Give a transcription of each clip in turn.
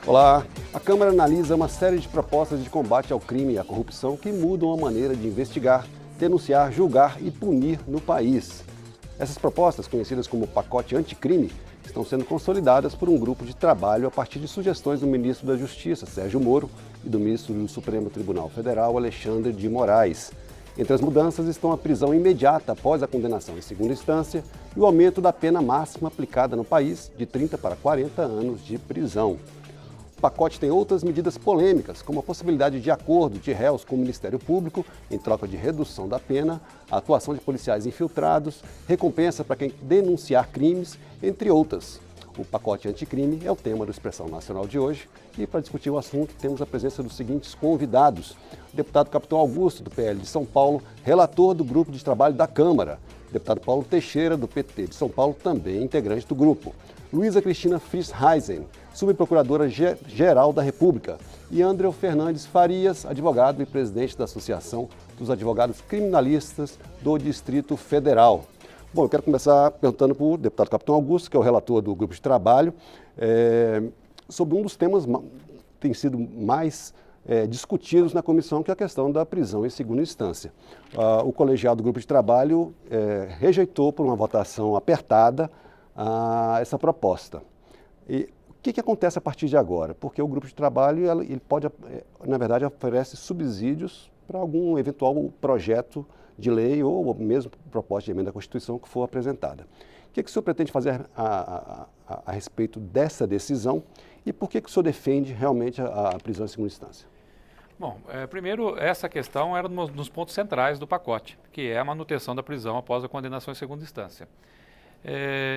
Olá! A Câmara analisa uma série de propostas de combate ao crime e à corrupção que mudam a maneira de investigar, denunciar, julgar e punir no país. Essas propostas, conhecidas como pacote anticrime, estão sendo consolidadas por um grupo de trabalho a partir de sugestões do ministro da Justiça, Sérgio Moro, e do ministro do Supremo Tribunal Federal, Alexandre de Moraes. Entre as mudanças estão a prisão imediata após a condenação em segunda instância e o aumento da pena máxima aplicada no país, de 30 para 40 anos de prisão. O pacote tem outras medidas polêmicas, como a possibilidade de acordo de réus com o Ministério Público em troca de redução da pena, a atuação de policiais infiltrados, recompensa para quem denunciar crimes, entre outras. O pacote anticrime é o tema do Expressão Nacional de hoje e para discutir o assunto temos a presença dos seguintes convidados. O deputado Capitão Augusto, do PL de São Paulo, relator do grupo de trabalho da Câmara. O deputado Paulo Teixeira, do PT de São Paulo, também integrante do grupo. Luísa Cristina Friesheisen, subprocuradora-geral da República, e André Fernandes Farias, advogado e presidente da Associação dos Advogados Criminalistas do Distrito Federal. Bom, eu quero começar perguntando para o deputado Capitão Augusto, que é o relator do grupo de trabalho, sobre um dos temas que tem sido mais discutidos na comissão, que é a questão da prisão em segunda instância. O colegiado do grupo de trabalho rejeitou por uma votação apertada essa proposta. E o que acontece a partir de agora? Porque o grupo de trabalho, ele pode, na verdade, oferece subsídios para algum eventual projeto de lei ou mesmo proposta de emenda à Constituição que for apresentada. O que o senhor pretende fazer a respeito dessa decisão e por que o senhor defende realmente a prisão em segunda instância? Bom, primeiro, essa questão era um dos pontos centrais do pacote, que é a manutenção da prisão após a condenação em segunda instância.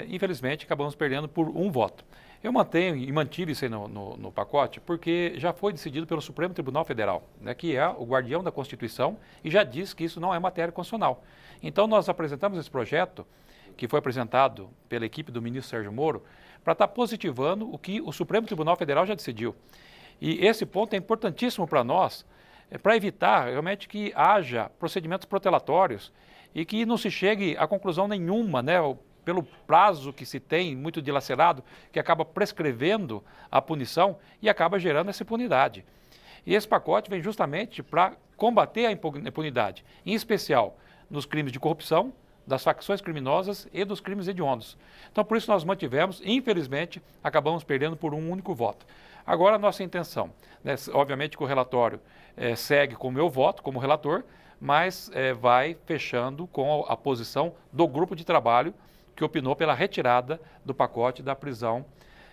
Infelizmente, acabamos perdendo por um voto. Eu mantenho e mantive isso aí no pacote porque já foi decidido pelo Supremo Tribunal Federal, né, que é o guardião da Constituição, e já diz que isso não é matéria constitucional. Então, nós apresentamos esse projeto, que foi apresentado pela equipe do ministro Sérgio Moro, para estar positivando o que o Supremo Tribunal Federal já decidiu. E esse ponto é importantíssimo para nós, para evitar realmente que haja procedimentos protelatórios e que não se chegue a conclusão nenhuma, né, pelo prazo que se tem, muito dilacerado, que acaba prescrevendo a punição e acaba gerando essa impunidade. E esse pacote vem justamente para combater a impunidade, em especial nos crimes de corrupção, das facções criminosas e dos crimes hediondos. Então, por isso nós mantivemos, infelizmente, acabamos perdendo por um único voto. Agora, a nossa intenção, né, obviamente que o relatório segue com o meu voto como relator, mas vai fechando com a posição do grupo de trabalho que opinou pela retirada do pacote da prisão,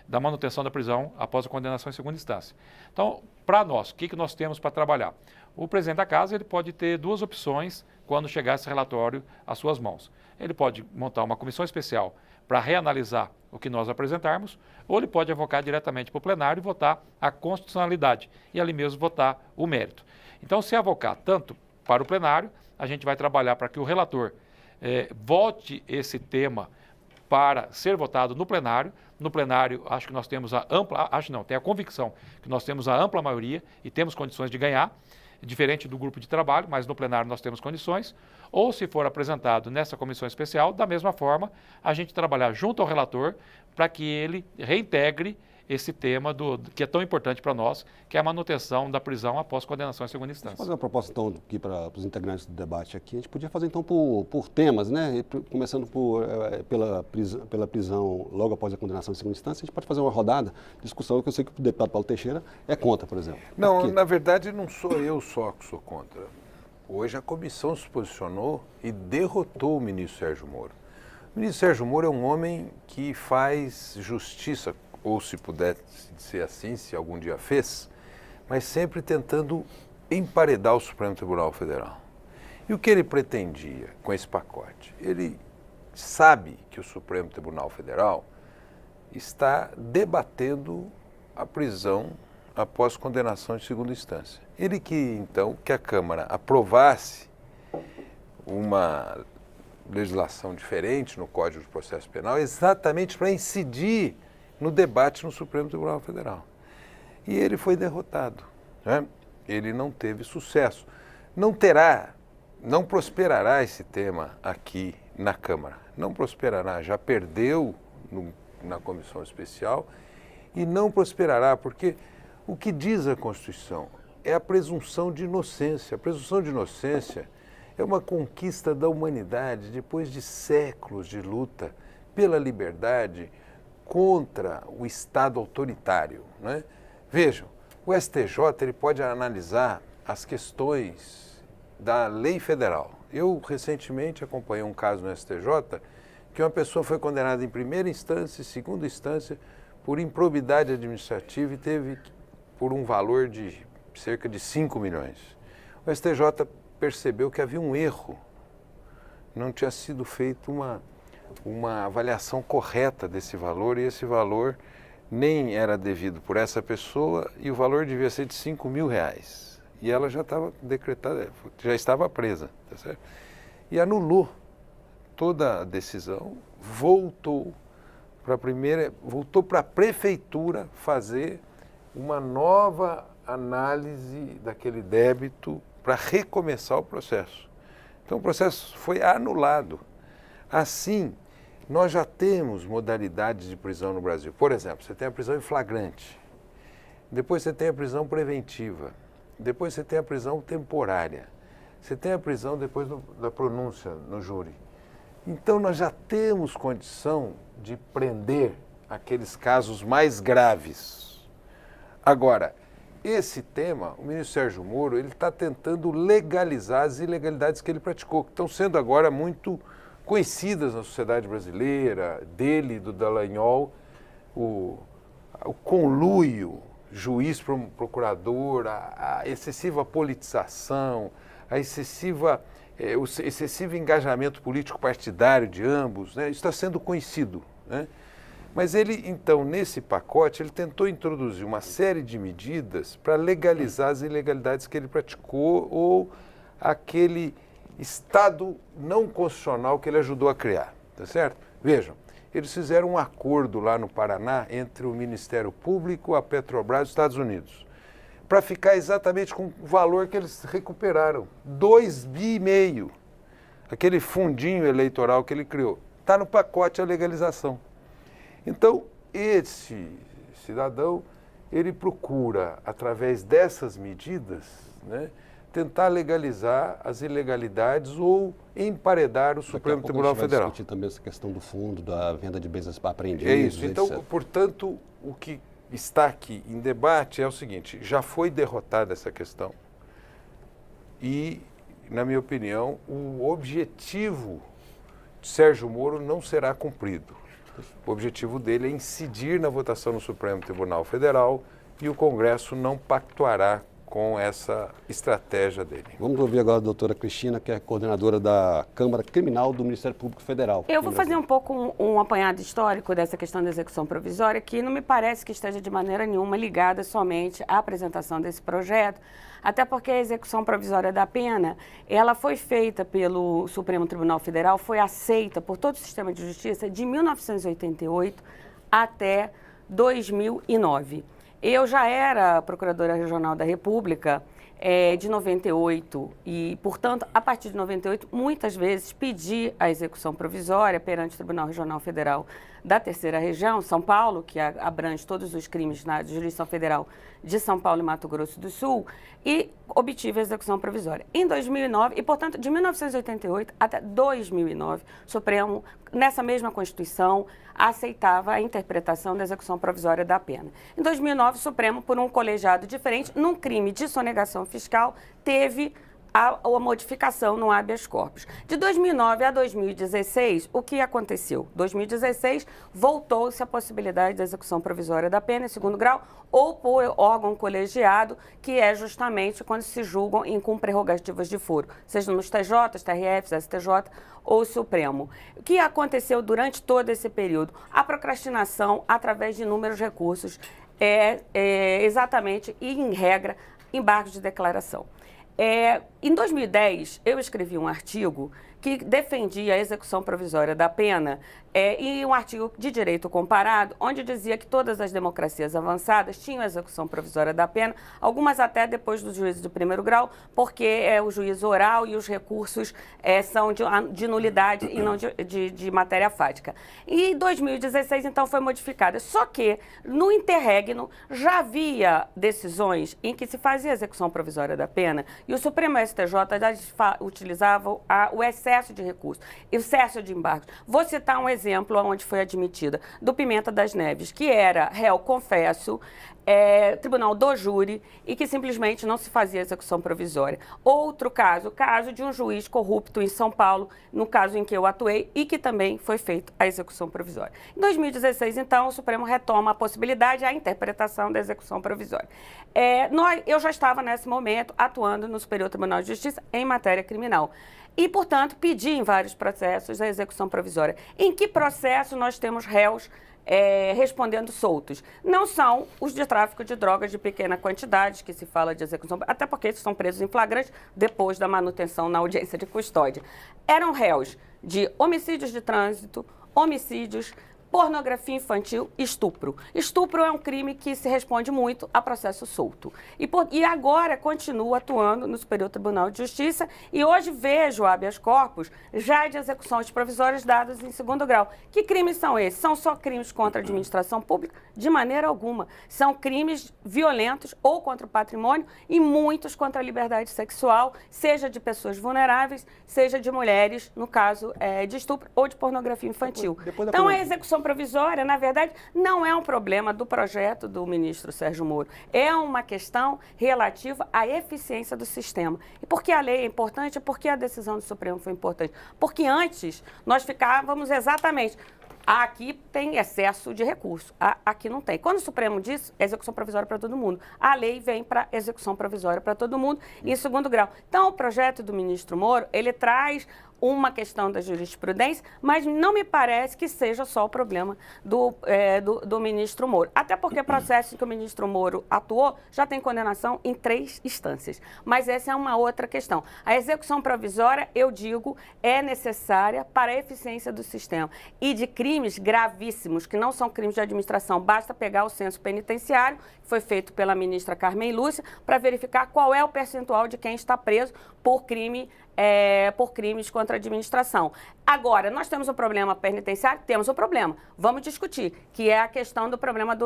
da manutenção da prisão após a condenação em segunda instância. Então, para nós, o que nós temos para trabalhar? O presidente da casa ele pode ter duas opções quando chegar esse relatório às suas mãos. Ele pode montar uma comissão especial para reanalisar o que nós apresentarmos, ou ele pode avocar diretamente para o plenário e votar a constitucionalidade e ali mesmo votar o mérito. Então, se avocar tanto para o plenário, a gente vai trabalhar para que o relator volte esse tema para ser votado no plenário. No plenário, acho que nós temos tenho a convicção que nós temos a ampla maioria e temos condições de ganhar, diferente do grupo de trabalho, mas no plenário nós temos condições. Ou, se for apresentado nessa comissão especial, da mesma forma, a gente trabalhar junto ao relator para que ele reintegre esse tema que é tão importante para nós, que é a manutenção da prisão após condenação em segunda instância. Vamos fazer uma proposta, então, aqui para os integrantes do debate aqui. A gente podia fazer, então, por temas, né? Começando pela prisão logo após a condenação em segunda instância. A gente pode fazer uma rodada de discussão, que eu sei que o deputado Paulo Teixeira é contra, por exemplo. Não, na verdade, não sou eu só que sou contra. Hoje a comissão se posicionou e derrotou o ministro Sérgio Moro. O ministro Sérgio Moro é um homem que faz justiça, ou se puder ser assim, se algum dia fez, mas sempre tentando emparedar o Supremo Tribunal Federal. E o que ele pretendia com esse pacote? Ele sabe que o Supremo Tribunal Federal está debatendo a prisão após condenação de segunda instância. Ele queria, então, que a Câmara aprovasse uma legislação diferente no Código de Processo Penal, exatamente para incidir no debate no Supremo Tribunal Federal. E ele foi derrotado, né? Ele não teve sucesso. Não prosperará esse tema aqui na Câmara. Não prosperará, já perdeu na comissão especial e não prosperará, porque o que diz a Constituição é a presunção de inocência. A presunção de inocência é uma conquista da humanidade depois de séculos de luta pela liberdade contra o Estado autoritário, né? Vejam, o STJ ele pode analisar as questões da lei federal. Eu recentemente acompanhei um caso no STJ que uma pessoa foi condenada em primeira instância e segunda instância por improbidade administrativa e teve por um valor de cerca de 5 milhões. O STJ percebeu que havia um erro, não tinha sido feita uma avaliação correta desse valor e esse valor nem era devido por essa pessoa e o valor devia ser de 5 mil reais. E ela já estava decretada, já estava presa, tá certo? E anulou toda a decisão, voltou para a prefeitura fazer uma nova análise daquele débito para recomeçar o processo. Então o processo foi anulado. Assim, nós já temos modalidades de prisão no Brasil. Por exemplo, você tem a prisão em flagrante, depois você tem a prisão preventiva, depois você tem a prisão temporária, você tem a prisão depois da pronúncia no júri. Então nós já temos condição de prender aqueles casos mais graves. Agora, esse tema, o ministro Sérgio Moro, ele está tentando legalizar as ilegalidades que ele praticou, que estão sendo agora muito conhecidas na sociedade brasileira, dele, do Dallagnol, o conluio juiz-procurador, a excessiva politização, o excessivo engajamento político partidário de ambos, né? Isso está sendo conhecido, né? Mas ele, então, nesse pacote, ele tentou introduzir uma série de medidas para legalizar as ilegalidades que ele praticou ou aquele Estado não constitucional que ele ajudou a criar, tá certo? Vejam, eles fizeram um acordo lá no Paraná entre o Ministério Público, a Petrobras e os Estados Unidos, para ficar exatamente com o valor que eles recuperaram, 2,5 bi, aquele fundinho eleitoral que ele criou. Está no pacote a legalização. Então, esse cidadão, ele procura, através dessas medidas, né, tentar legalizar as ilegalidades ou emparedar o Supremo Tribunal Federal. Discutir também essa questão do fundo, da venda de bens apreendidos. É isso. Então, etc. portanto, o que está aqui em debate é o seguinte: já foi derrotada essa questão e, na minha opinião, o objetivo de Sérgio Moro não será cumprido. O objetivo dele é incidir na votação no Supremo Tribunal Federal e o Congresso não pactuará com essa estratégia dele. Vamos ouvir agora a doutora Cristina, que é coordenadora da Câmara Criminal do Ministério Público Federal. Eu vou fazer um pouco um apanhado histórico dessa questão da execução provisória, que não me parece que esteja de maneira nenhuma ligada somente à apresentação desse projeto, até porque a execução provisória da pena, ela foi feita pelo Supremo Tribunal Federal, foi aceita por todo o sistema de justiça de 1988 até 2009. Eu já era Procuradora Regional da República de 98 e, portanto, a partir de 98, muitas vezes pedi a execução provisória perante o Tribunal Regional Federal da Terceira Região, São Paulo, que abrange todos os crimes na jurisdição federal de São Paulo e Mato Grosso do Sul, e obtive a execução provisória. Em 2009, e, portanto, de 1988 até 2009, o Supremo, nessa mesma Constituição, aceitava a interpretação da execução provisória da pena. Em 2009, o Supremo, por um colegiado diferente, num crime de sonegação fiscal, teve a modificação no habeas corpus. De 2009 a 2016, o que aconteceu? Em 2016, voltou-se a possibilidade da execução provisória da pena em segundo grau ou por órgão colegiado, que é justamente quando se julgam com prerrogativas de foro, seja nos TJs, TRFs, STJ ou Supremo. O que aconteceu durante todo esse período? A procrastinação, através de inúmeros recursos, exatamente e, em regra, embargos de declaração. Em 2010, eu escrevi um artigo que defendia a execução provisória da pena e um artigo de direito comparado, onde dizia que todas as democracias avançadas tinham execução provisória da pena, algumas até depois do juízo de primeiro grau, porque é o juízo oral e os recursos são de nulidade e não de matéria fática. E em 2016, então, foi modificada. Só que, no interregno, já havia decisões em que se fazia execução provisória da pena e o Supremo STJ já utilizava o excesso de recursos, o excesso de embargos. Vou citar um exemplo onde foi admitida do Pimenta das Neves, que era réu confesso, tribunal do júri e que simplesmente não se fazia execução provisória. Outro caso, o caso de um juiz corrupto em São Paulo, no caso em que eu atuei e que também foi feita a execução provisória. Em 2016, então, o Supremo retoma a possibilidade, a interpretação da execução provisória. Eu já estava, nesse momento, atuando no Superior Tribunal de Justiça em matéria criminal. E, portanto, pedi em vários processos a execução provisória. Em que processo nós temos réus respondendo soltos? Não são os de tráfico de drogas de pequena quantidade, que se fala de execução, até porque eles são presos em flagrante depois da manutenção na audiência de custódia. Eram réus de homicídios de trânsito, homicídios, pornografia infantil, estupro. Estupro é um crime que se responde muito a processo solto. E agora continuo atuando no Superior Tribunal de Justiça e hoje vejo habeas corpus já de execuções provisórias dadas em segundo grau. Que crimes são esses? São só crimes contra a administração pública? De maneira alguma. São crimes violentos ou contra o patrimônio e muitos contra a liberdade sexual, seja de pessoas vulneráveis, seja de mulheres, no caso de estupro ou de pornografia infantil. Então, a execução provisória, na verdade, não é um problema do projeto do ministro Sérgio Moro. É uma questão relativa à eficiência do sistema. E por que a lei é importante? Por que a decisão do Supremo foi importante? Porque antes nós ficávamos exatamente... Aqui tem excesso de recurso, aqui não tem. Quando o Supremo diz, é execução provisória para todo mundo. A lei vem para execução provisória para todo mundo em segundo grau. Então, o projeto do ministro Moro, ele traz uma questão da jurisprudência, mas não me parece que seja só o problema do ministro Moro. Até porque o processo em que o ministro Moro atuou já tem condenação em 3 instâncias. Mas essa é uma outra questão. A execução provisória, eu digo, é necessária para a eficiência do sistema. E de crimes gravíssimos, que não são crimes de administração, basta pegar o censo penitenciário, que foi feito pela ministra Carmen Lúcia, para verificar qual é o percentual de quem está preso por crimes contra a administração. Agora, nós temos um problema penitenciário? Temos um problema. Vamos discutir, que é a questão do problema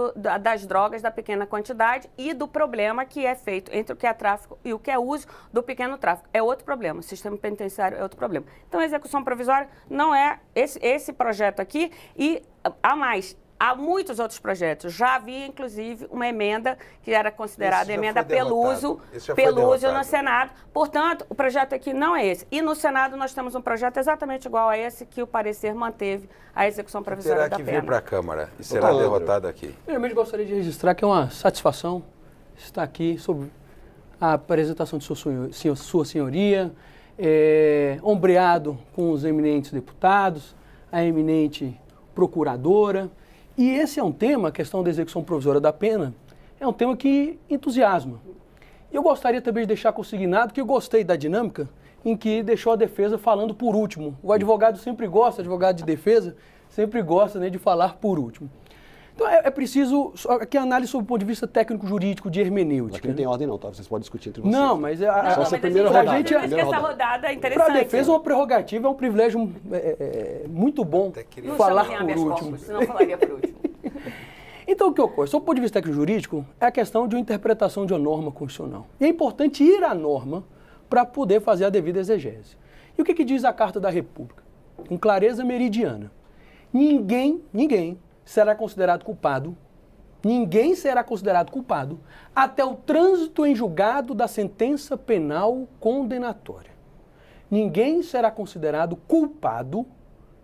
das drogas da pequena quantidade e do problema que é feito entre o que é tráfico e o que é uso do pequeno tráfico. É outro problema. O sistema penitenciário é outro problema. Então, a execução provisória não é esse projeto aqui e há mais. Há muitos outros projetos. Já havia, inclusive, uma emenda que era considerada emenda Peluso no Senado. Portanto, o projeto aqui não é esse. E no Senado nós temos um projeto exatamente igual a esse que o parecer manteve a execução provisória da pena. Terá que vir para a Câmara e será derrotado aqui. Primeiramente, gostaria de registrar que é uma satisfação estar aqui sobre a apresentação de sua senhoria, ombreado com os eminentes deputados, a eminente procuradora. E esse é um tema, a questão da execução provisória da pena, é um tema que entusiasma. Eu gostaria também de deixar consignado que eu gostei da dinâmica em que deixou a defesa falando por último. O advogado sempre gosta, advogado de defesa, sempre gosta, né, de falar por último. Então é preciso, aqui a análise sob o ponto de vista técnico-jurídico de hermenêutica. Aqui não tem ordem não, tá? Vocês podem discutir entre vocês. Não, mas só essa primeira rodada. Essa rodada é interessante. Para a defesa é uma prerrogativa, é um privilégio muito bom falar por último. Senão falaria por último. Então, o que ocorre? Sob o ponto de vista técnico-jurídico, é a questão de uma interpretação de uma norma constitucional. E é importante ir à norma para poder fazer a devida exegese. E o que diz a Carta da República? Com clareza meridiana. Ninguém será considerado culpado, até o trânsito em julgado da sentença penal condenatória. Ninguém será considerado culpado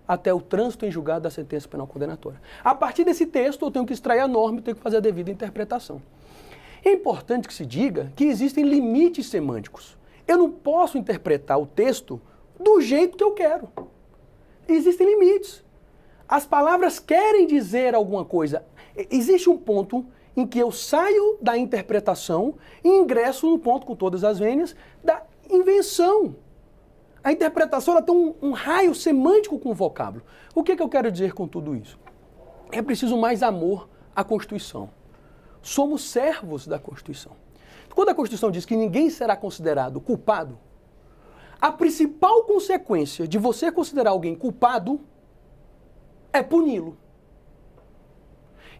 até o trânsito em julgado da sentença penal condenatória. A partir desse texto, eu tenho que extrair a norma e tenho que fazer a devida interpretação. É importante que se diga que existem limites semânticos. Eu não posso interpretar o texto do jeito que eu quero. Existem limites. As palavras querem dizer alguma coisa. Existe um ponto em que eu saio da interpretação e ingresso no ponto, com todas as vênias, da invenção. A interpretação ela tem um raio semântico com o vocábulo. O que eu quero dizer com tudo isso? É preciso mais amor à Constituição. Somos servos da Constituição. Quando a Constituição diz que ninguém será considerado culpado, a principal consequência de você considerar alguém culpado é puni-lo.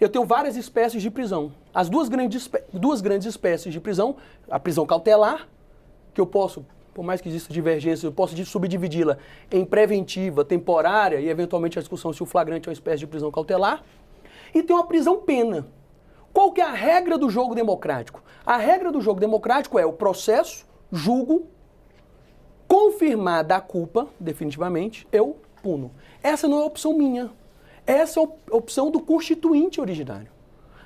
Eu tenho várias espécies de prisão. As duas grandes espécies de prisão, a prisão cautelar, que eu posso, por mais que exista divergência, eu posso subdividi-la em preventiva, temporária e eventualmente a discussão se o flagrante é uma espécie de prisão cautelar. E tem uma prisão pena. Qual que é a regra do jogo democrático? A regra do jogo democrático é o processo, julgo, confirmada a culpa, definitivamente, eu puno. Essa não é opção minha. Essa é a opção do constituinte originário.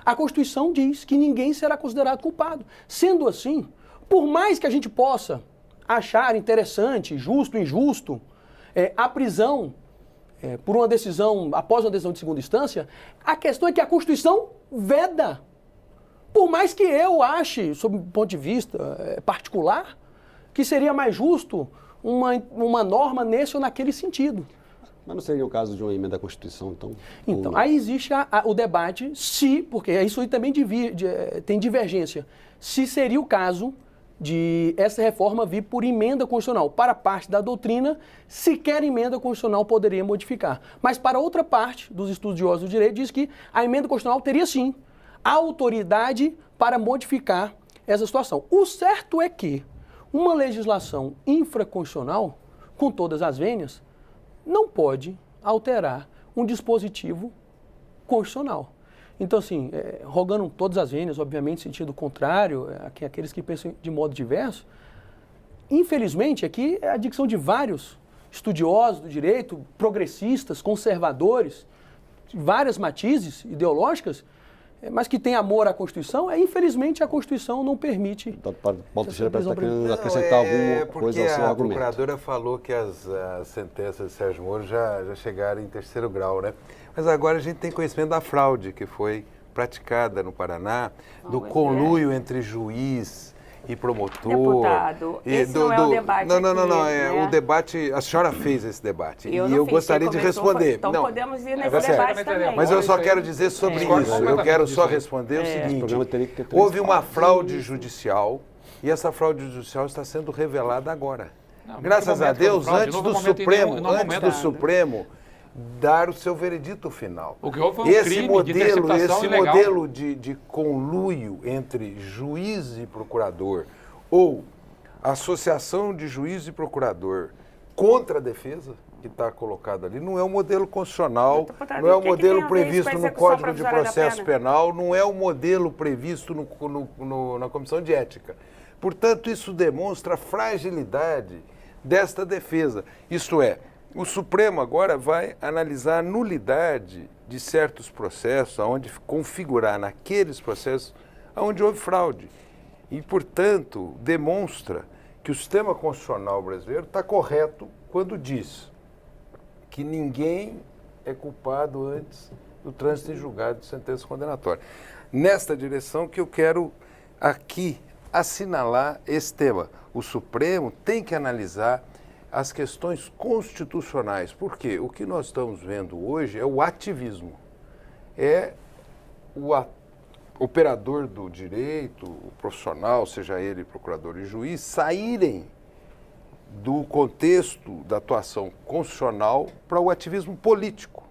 A Constituição diz que ninguém será considerado culpado. Sendo assim, por mais que a gente possa achar interessante, justo, injusto, a prisão por uma decisão, após uma decisão de segunda instância, a questão é que a Constituição veda. Por mais que eu ache, sob um ponto de vista particular, que seria mais justo uma norma nesse ou naquele sentido. Mas não seria o caso de uma emenda à Constituição, então? Então, aí existe o debate porque isso aí também tem divergência, se seria o caso de essa reforma vir por emenda constitucional. Para parte da doutrina, sequer emenda constitucional poderia modificar. Mas para outra parte dos estudiosos do direito, diz que a emenda constitucional teria sim a autoridade para modificar essa situação. O certo é que uma legislação infraconstitucional, com todas as vênias, não pode alterar um dispositivo constitucional. Então, assim, rogando todas as vênias, obviamente, em sentido contrário, aqueles que pensam de modo diverso, infelizmente, aqui é a dicção de vários estudiosos do direito, progressistas, conservadores, várias matizes ideológicas, mas que tem amor à Constituição, infelizmente a Constituição não permite. Paulo Teixeira parece estar querendo acrescentar alguma coisa ao seu argumento. Porque a procuradora falou que as sentenças de Sérgio Moro já chegaram em terceiro grau, né? Mas agora a gente tem conhecimento da fraude que foi praticada no Paraná, do conluio entre juiz e promotor. Deputado, esse não é o debate Não, aqui, né? O debate, a senhora fez esse debate e não eu fiz, gostaria de responder. Então não, podemos ir nesse certo. debate também. Mas eu só quero dizer sobre isso, eu quero só responder o seguinte, houve uma fraude judicial e essa fraude judicial está sendo revelada agora. Não, graças a Deus, antes do Supremo dar o seu veredito final. O que houve foi um crime de interceptação ilegal. Modelo de conluio entre juiz e procurador ou associação de juiz e procurador contra a defesa que está colocado ali, não é um modelo constitucional, não é um modelo previsto no Código de Processo Penal, não é um modelo previsto na Comissão de Ética. Portanto, isso demonstra a fragilidade desta defesa. Isto é, o Supremo agora vai analisar a nulidade de certos processos, onde configurar naqueles processos onde houve fraude. E, portanto, demonstra que o sistema constitucional brasileiro está correto quando diz que ninguém é culpado antes do trânsito em julgado de sentença condenatória. Nesta direção que eu quero aqui assinalar esse tema. O Supremo tem que analisar as questões constitucionais, porque o que nós estamos vendo hoje é o ativismo, é o operador do direito, o profissional, seja ele procurador e juiz, saírem do contexto da atuação constitucional para o ativismo político.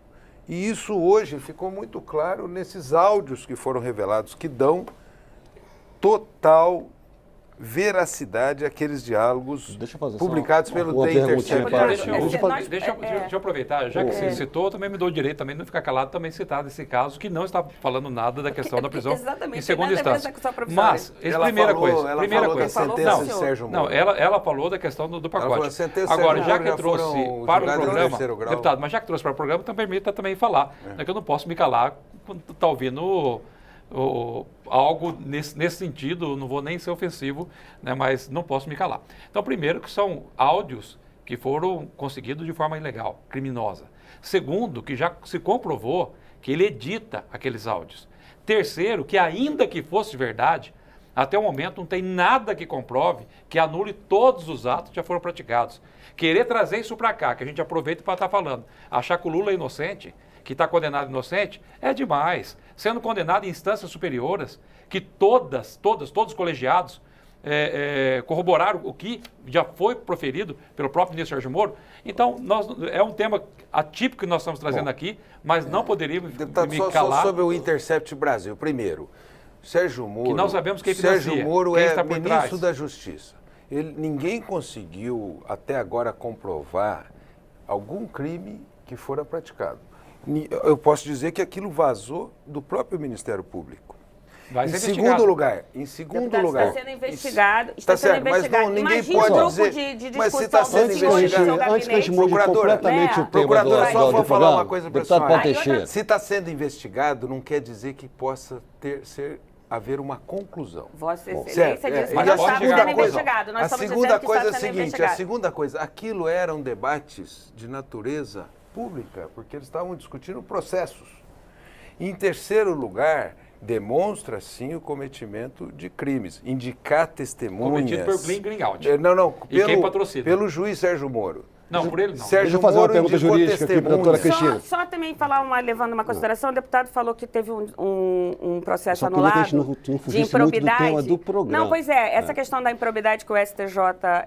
E isso hoje ficou muito claro nesses áudios que foram revelados, que dão total veracidade àqueles diálogos publicados pelo The Intercept. Deixa eu aproveitar, já que você citou, eu também me dou o direito também de não ficar calado, também citar desse caso, que não está falando nada da questão da prisão em segunda instância. Mas, primeira coisa. A sentença de Sérgio Moro. Não, ela falou da questão do pacote. Agora, já que trouxe para o programa, deputado, mas já que trouxe para o programa, então permita também falar, que eu não posso me calar quando está ouvindo algo nesse sentido, não vou nem ser ofensivo, né, mas não posso me calar. Então, primeiro, que são áudios que foram conseguidos de forma ilegal, criminosa. Segundo, que já se comprovou que ele edita aqueles áudios. Terceiro, que ainda que fosse verdade, Até o momento não tem nada que comprove que anule todos os atos que já foram praticados. Querer trazer isso para cá, que a gente aproveita para estar falando, achar que o Lula é inocente, que está condenado inocente, é demais. Sendo condenado em instâncias superiores, que todos os colegiados corroboraram o que já foi proferido pelo próprio ministro Sérgio Moro. Então, é um tema atípico que nós estamos trazendo aqui, mas não poderíamos Deputado, me só calar. sobre o Intercept Brasil. Primeiro, Sérgio Moro... Que nós sabemos quem financia, Sérgio Moro quem é está por ministro trás. da Justiça. Ninguém conseguiu, até agora, comprovar algum crime que fora praticado. Eu posso dizer que aquilo vazou do próprio Ministério Público. Vai Em ser segundo investigado. lugar, está sendo investigado. Está certo, mas não, ninguém Imagina pode o grupo dizer. de mas se discussão está sendo dos senhores do seu investigado, Antes que a gente gabinete. mude Procuradora, completamente o tema Procuradora, só vou falar programa, uma coisa para a deputado senhora. Paulo Teixeira. Se está sendo investigado, não quer dizer que possa haver uma conclusão. Vossa Excelência Certo, disse que mas não a estava segunda sendo coisa- investigado. Nós A estamos segunda dizendo que coisa é está a sendo seguinte, a investigado. segunda coisa, aquilo eram debates de natureza pública, porque eles estavam discutindo processos. Em terceiro lugar, demonstra sim o cometimento de crimes, indicar testemunhas. Cometido por Glenn Greenwald. Não, E quem patrocina? pelo juiz Sérgio Moro. Não, por ele não. Sérgio Deixa eu fazer uma Moro pergunta indicou jurídica aqui para a doutora testemunhas. Cristina. Só também falar levando uma consideração, o deputado falou que teve um processo Só queria que a anulado gente não de fugisse muito do improbidade. tema do programa. Não, pois é, essa questão da improbidade que o STJ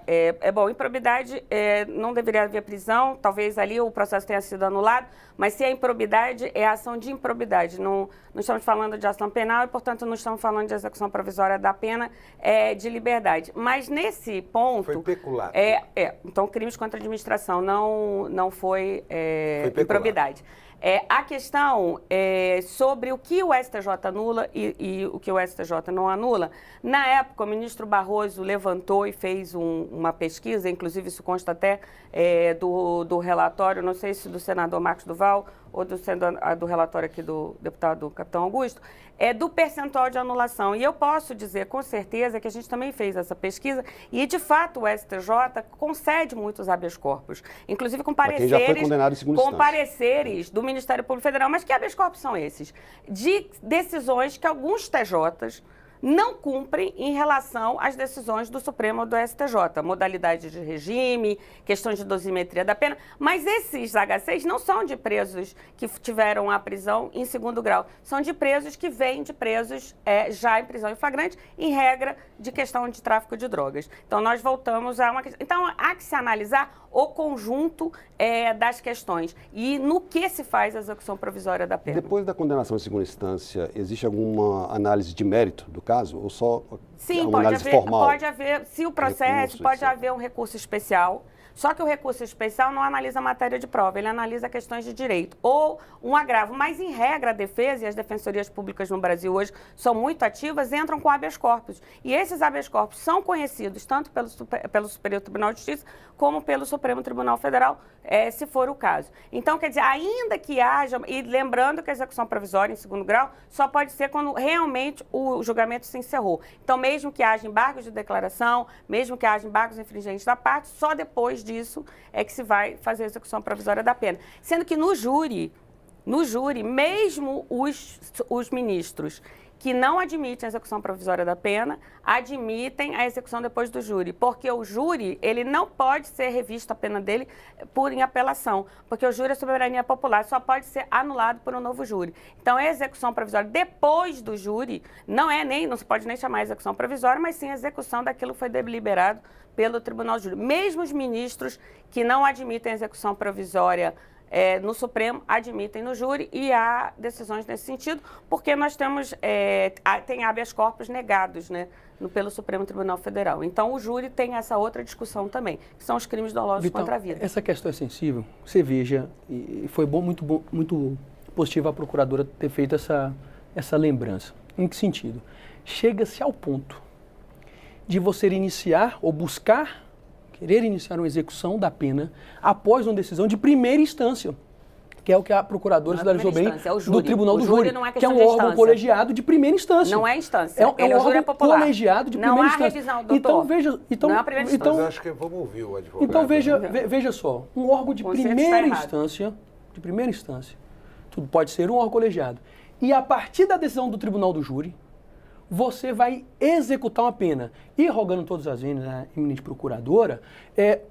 é bom. Improbidade não deveria haver prisão, talvez ali o processo tenha sido anulado, mas se é improbidade, é ação de improbidade. Não estamos falando de ação penal e, portanto, não estamos falando de execução provisória da pena de liberdade. Mas nesse ponto... Foi peculado. Então, crimes contra a administração não foi peculado. improbidade. A questão sobre o que o STJ anula e o que o STJ não anula, na época o ministro Barroso levantou e fez uma pesquisa, inclusive isso consta até do relatório, não sei se do senador Marcos Duval ou do relatório aqui do deputado Capitão Augusto, do percentual de anulação. E eu posso dizer com certeza que a gente também fez essa pesquisa e, de fato, o STJ concede muitos habeas corpus, inclusive com Pra quem já foi condenado em segunda instância. pareceres do Ministério Público Federal. Mas que habeas corpus são esses? De decisões que alguns TJs não cumprem em relação às decisões do Supremo ou do STJ, modalidade de regime, questões de dosimetria da pena, mas esses HCs não são de presos que tiveram a prisão em segundo grau, são de presos que vêm de presos já em prisão em flagrante, em regra de questão de tráfico de drogas. Então, nós voltamos a uma questão. Então, há que se analisar o conjunto das questões e no que se faz a execução provisória da pena. Depois da condenação em segunda instância, existe alguma análise de mérito do caso ou só Sim, uma análise formal? pode haver, se o processo, Recurso, pode etc. haver um recurso especial, só que o recurso especial não analisa a matéria de prova, ele analisa questões de direito ou um agravo. Mas, em regra, a defesa e as defensorias públicas no Brasil hoje são muito ativas, entram com habeas corpus. E esses habeas corpus são conhecidos tanto pelo Superior Tribunal de Justiça como pelo Supremo Tribunal Federal, se for o caso. Então, quer dizer, ainda que haja, e lembrando que a execução provisória em segundo grau só pode ser quando realmente o julgamento se encerrou. Então, mesmo que haja embargos de declaração, mesmo que haja embargos infringentes da parte, só depois disso é que se vai fazer a execução provisória da pena. Sendo que no júri, mesmo os ministros que não admitem a execução provisória da pena, admitem a execução depois do júri, porque o júri, ele não pode ser revista a pena dele em apelação, porque o júri é soberania popular, só pode ser anulado por um novo júri. Então, a execução provisória depois do júri não se pode nem chamar execução provisória, mas sim a execução daquilo que foi deliberado pelo Tribunal de Júri. Mesmo os ministros que não admitem a execução provisória no Supremo, admitem no júri e há decisões nesse sentido, porque nós tem habeas corpus negados, né, pelo Supremo Tribunal Federal. Então, o júri tem essa outra discussão também, que são os crimes dolosos contra a vida. Essa questão é sensível. Você veja, e foi muito positivo a procuradora ter feito essa lembrança. Em que sentido? Chega-se ao ponto de você iniciar ou querer iniciar uma execução da pena após uma decisão de primeira instância, que é o que a procuradora sinalizou bem do Tribunal do Júri, que é um órgão colegiado de primeira instância. Não é instância. É um órgão colegiado de primeira instância. Não há revisão, doutor. Então, não é a primeira instância. Mas acho que vamos ouvir o advogado. Então, veja só, um órgão de primeira instância, tudo pode ser um órgão colegiado. E a partir da decisão do Tribunal do Júri, você vai executar uma pena. E rogando todas as vezes a eminente procuradora,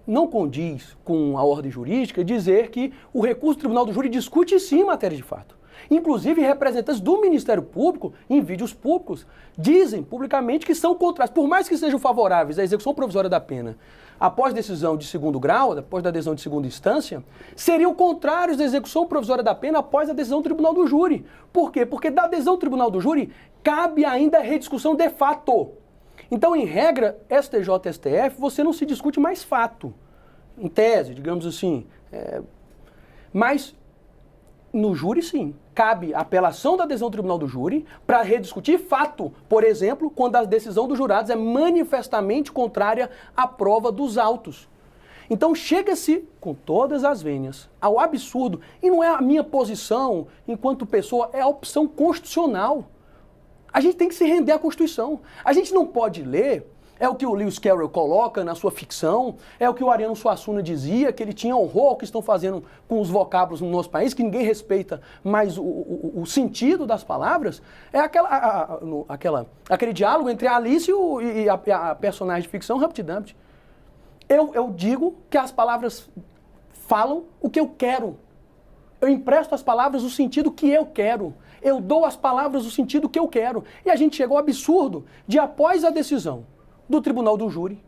não condiz com a ordem jurídica dizer que o recurso do Tribunal do Júri discute sim matéria de fato. Inclusive, representantes do Ministério Público, em vídeos públicos, dizem publicamente que são contrários, por mais que sejam favoráveis à execução provisória da pena, após decisão de segundo grau, após a decisão de segunda instância, seriam contrários à execução provisória da pena após a decisão do Tribunal do Júri. Por quê? Porque da decisão do Tribunal do Júri cabe ainda a rediscussão de fato. Então, em regra, STJ e STF, você não se discute mais fato, em tese, digamos assim. Mas no júri, sim. Cabe a apelação da decisão do Tribunal do Júri para rediscutir fato. Por exemplo, quando a decisão dos jurados é manifestamente contrária à prova dos autos. Então chega-se, com todas as vênias, ao absurdo, e não é a minha posição enquanto pessoa, é a opção constitucional. A gente tem que se render à Constituição. A gente não pode ler, é o que o Lewis Carroll coloca na sua ficção, é o que o Ariano Suassuna dizia, que ele tinha horror ao que estão fazendo com os vocábulos no nosso país, que ninguém respeita mais o sentido das palavras. É aquele diálogo entre a Alice e a personagem de ficção, Humpty Dumpty. Eu digo que as palavras falam o que eu quero. Eu empresto às palavras o sentido que eu quero. Eu dou às palavras o sentido que eu quero. E a gente chegou ao absurdo de, após a decisão do Tribunal do Júri,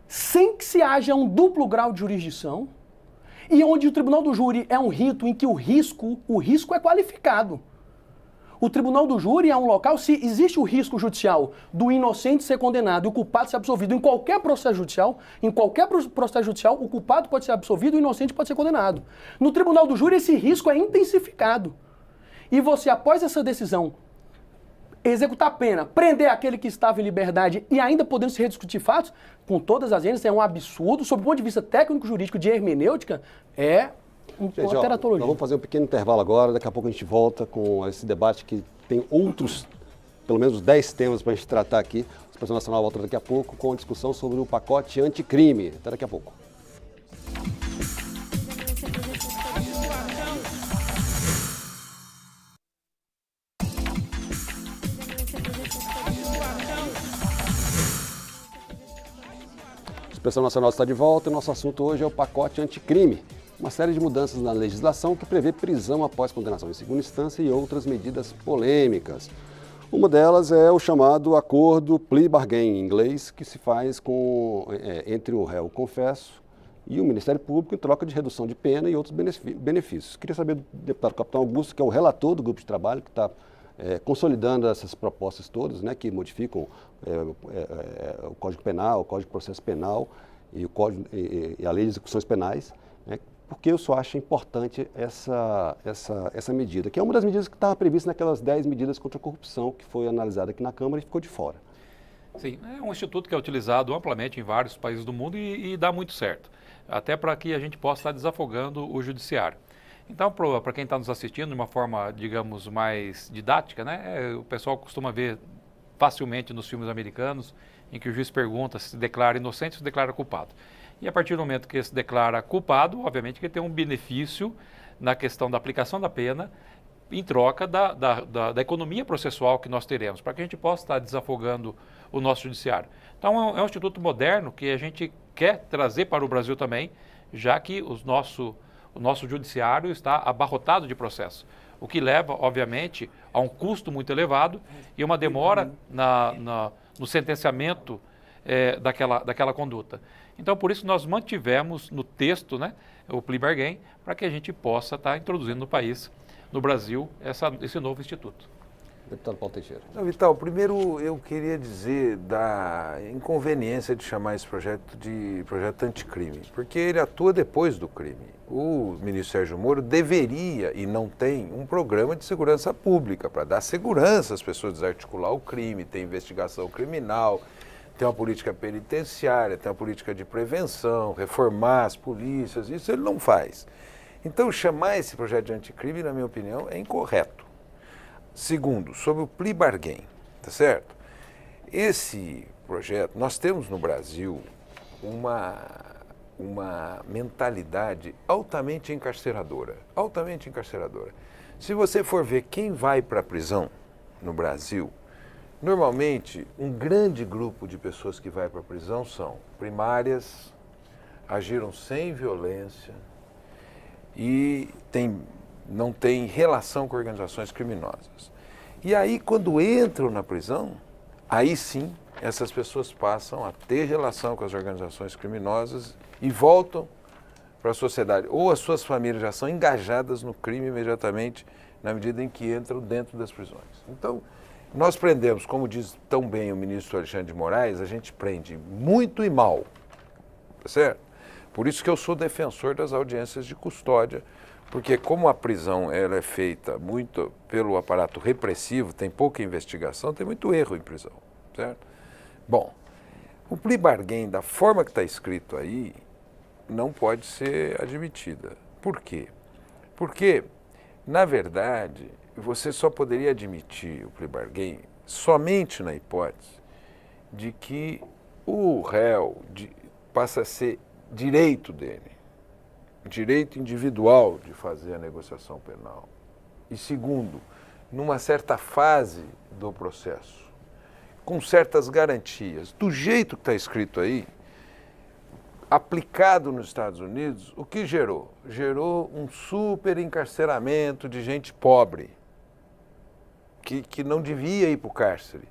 sem que se haja um duplo grau de jurisdição, e onde o Tribunal do Júri é um rito em que o risco é qualificado. O Tribunal do Júri é um local, se existe o risco judicial do inocente ser condenado e o culpado ser absolvido em qualquer processo judicial, o culpado pode ser absolvido e o inocente pode ser condenado. No Tribunal do Júri, esse risco é intensificado. E você, após essa decisão, executar a pena, prender aquele que estava em liberdade e ainda podendo se rediscutir fatos, com todas as vezes, é um absurdo, sob o ponto de vista técnico-jurídico de hermenêutica, uma teratologia. Nós vamos fazer um pequeno intervalo agora, daqui a pouco a gente volta com esse debate que tem outros, pelo menos 10 temas para a gente tratar aqui. A Expressão Nacional volta daqui a pouco com a discussão sobre o pacote anticrime. Até daqui a pouco. A Expressão Nacional está de volta e nosso assunto hoje é o pacote anticrime. Uma série de mudanças na legislação que prevê prisão após condenação em segunda instância e outras medidas polêmicas. Uma delas é o chamado acordo plea bargain em inglês, que se faz entre o réu confesso e o Ministério Público em troca de redução de pena e outros benefícios. Queria saber do deputado Capitão Augusto, que é o relator do grupo de trabalho, que está consolidando essas propostas todas, né, que modificam o Código Penal, o Código de Processo Penal e a Lei de Execuções Penais, né, porque eu só acho importante essa medida, que é uma das medidas que estava prevista naquelas 10 medidas contra a corrupção que foi analisada aqui na Câmara e ficou de fora. Sim, é um instituto que é utilizado amplamente em vários países do mundo e dá muito certo, até para que a gente possa estar desafogando o judiciário. Então, para quem está nos assistindo de uma forma, digamos, mais didática, né, o pessoal costuma ver facilmente nos filmes americanos, em que o juiz pergunta se declara inocente ou se declara culpado. E a partir do momento que ele se declara culpado, obviamente que ele tem um benefício na questão da aplicação da pena em troca da economia processual que nós teremos, para que a gente possa estar desafogando o nosso judiciário. Então é um instituto moderno que a gente quer trazer para o Brasil também, já que o nosso judiciário está abarrotado de processos, o que leva, obviamente, a um custo muito elevado e uma demora no sentenciamento daquela conduta. Então, por isso, nós mantivemos no texto, né, o plea bargain, para que a gente possa estar introduzindo no país, no Brasil, esse novo instituto. Deputado Paulo Teixeira. Vital, primeiro eu queria dizer da inconveniência de chamar esse projeto de projeto anticrime, porque ele atua depois do crime. O ministro Sérgio Moro deveria, e não tem, um programa de segurança pública para dar segurança às pessoas, desarticular o crime, ter investigação criminal, ter uma política penitenciária, ter uma política de prevenção, reformar as polícias, isso ele não faz. Então, chamar esse projeto de anticrime, na minha opinião, é incorreto. Segundo, sobre o plea bargain, tá certo? Esse projeto, nós temos no Brasil uma mentalidade altamente encarceradora, altamente encarceradora. Se você for ver quem vai para a prisão no Brasil, Normalmente, um grande grupo de pessoas que vai para a prisão são primárias, agiram sem violência e não tem relação com organizações criminosas. E aí, quando entram na prisão, aí sim, essas pessoas passam a ter relação com as organizações criminosas e voltam para a sociedade. Ou as suas famílias já são engajadas no crime imediatamente, na medida em que entram dentro das prisões. Então, nós prendemos, como diz tão bem o ministro Alexandre de Moraes, a gente prende muito e mal, tá certo? Por isso que eu sou defensor das audiências de custódia, porque como a prisão ela é feita muito pelo aparato repressivo, tem pouca investigação, tem muito erro em prisão, certo? Bom, o plea bargain, da forma que está escrito aí, não pode ser admitida. Por quê? Porque, na verdade, você só poderia admitir o plea bargain somente na hipótese de que o réu passa a ser direito dele, direito individual de fazer a negociação penal. E segundo, numa certa fase do processo, com certas garantias, do jeito que está escrito aí, aplicado nos Estados Unidos, o que gerou? Gerou um super encarceramento de gente pobre, que não devia ir para o cárcere.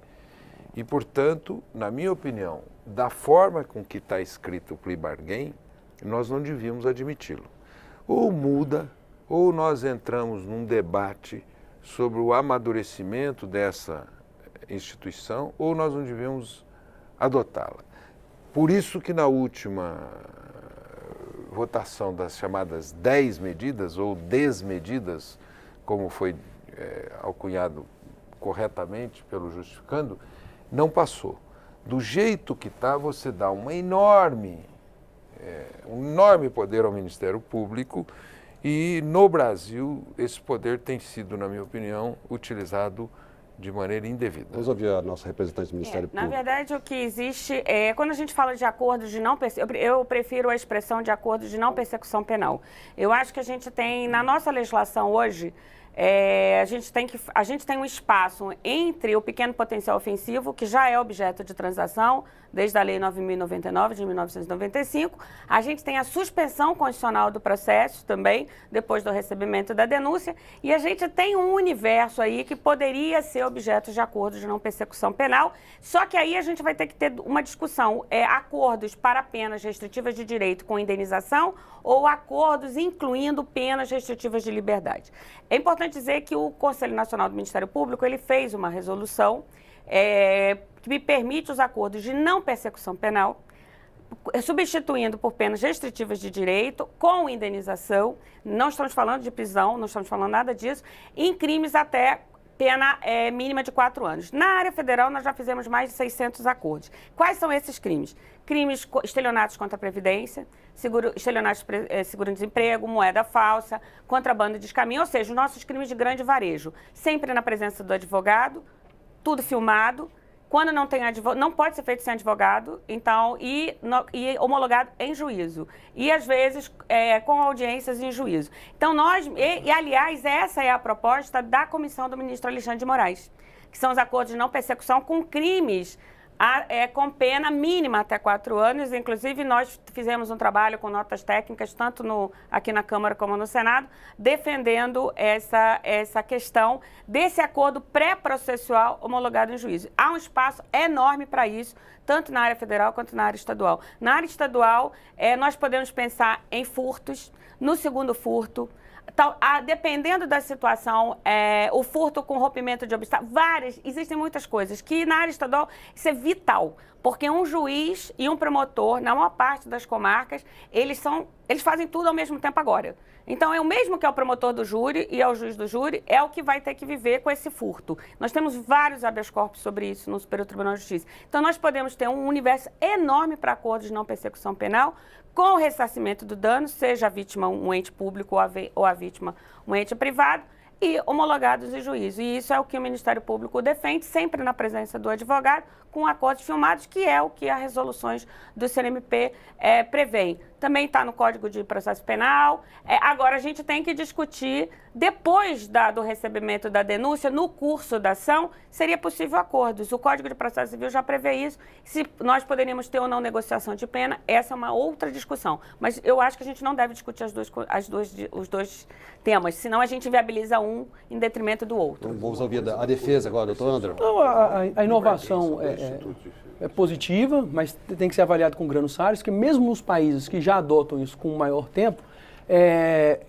E, portanto, na minha opinião, da forma com que está escrito o plea bargain, nós não devíamos admiti-lo. Ou muda, ou nós entramos num debate sobre o amadurecimento dessa instituição, ou nós não devíamos adotá-la. Por isso que na última votação das chamadas 10 medidas, ou desmedidas, como foi alcunhado corretamente pelo justificando, não passou. Do jeito que está, você dá um enorme poder ao Ministério Público e, no Brasil, esse poder tem sido, na minha opinião, utilizado de maneira indevida. Vamos ouvir a nossa representante do Ministério Público. Na verdade, o que existe quando a gente fala de acordos de não persecução, eu prefiro a expressão de acordos de não persecução penal. Eu acho que a gente tem, na nossa legislação hoje, a gente tem um espaço entre o pequeno potencial ofensivo, que já é objeto de transação, desde a Lei 9.099, de 1995. A gente tem a suspensão condicional do processo também, depois do recebimento da denúncia. E a gente tem um universo aí que poderia ser objeto de acordos de não persecução penal. Só que aí a gente vai ter que ter uma discussão. Acordos para penas restritivas de direito com indenização ou acordos incluindo penas restritivas de liberdade. É importante dizer que o Conselho Nacional do Ministério Público ele fez uma resolução que me permite os acordos de não persecução penal, substituindo por penas restritivas de direito, com indenização, não estamos falando de prisão, não estamos falando nada disso, em crimes até pena mínima de 4 anos. Na área federal, nós já fizemos mais de 600 acordos. Quais são esses crimes? Crimes estelionatos contra a Previdência, estelionatos seguro-desemprego, moeda falsa, contrabando de descaminho, ou seja, os nossos crimes de grande varejo. Sempre na presença do advogado, tudo filmado. Quando não tem advogado, não pode ser feito sem advogado, então, e homologado em juízo. E, às vezes, com audiências em juízo. Então, aliás, essa é a proposta da comissão do ministro Alexandre de Moraes, que são os acordos de não persecução com crimes com pena mínima até 4 anos. Inclusive, nós fizemos um trabalho com notas técnicas, tanto aqui na Câmara como no Senado, defendendo essa questão desse acordo pré-processual homologado em juízo. Há um espaço enorme para isso, tanto na área federal quanto na área estadual. Na área estadual, nós podemos pensar em furtos, no segundo furto, dependendo da situação, o furto com rompimento de obstáculos, existem muitas coisas que na área estadual isso é vital, porque um juiz e um promotor, na maior parte das comarcas, eles fazem tudo ao mesmo tempo agora. Então, é o mesmo que é o promotor do júri e é o juiz do júri, é o que vai ter que viver com esse furto. Nós temos vários habeas corpus sobre isso no Superior Tribunal de Justiça. Então, nós podemos ter um universo enorme para acordos de não persecução penal, com o ressarcimento do dano, seja a vítima um ente público ou a vítima um ente privado, e homologados em juízo. E isso é o que o Ministério Público defende, sempre na presença do advogado, com acordos filmados, que é o que as resoluções do CNMP prevêem. também está no Código de Processo Penal. Agora, a gente tem que discutir, depois do recebimento da denúncia, no curso da ação, seria possível acordos. O Código de Processo Civil já prevê isso. Se nós poderíamos ter ou não negociação de pena, essa é uma outra discussão. Mas eu acho que a gente não deve discutir os dois temas, senão a gente viabiliza um em detrimento do outro. Então, vamos ouvir a defesa agora, doutor André. Então, a inovação é positiva, mas tem que ser avaliado com grano Salles, que mesmo nos países que já adotam isso com maior tempo,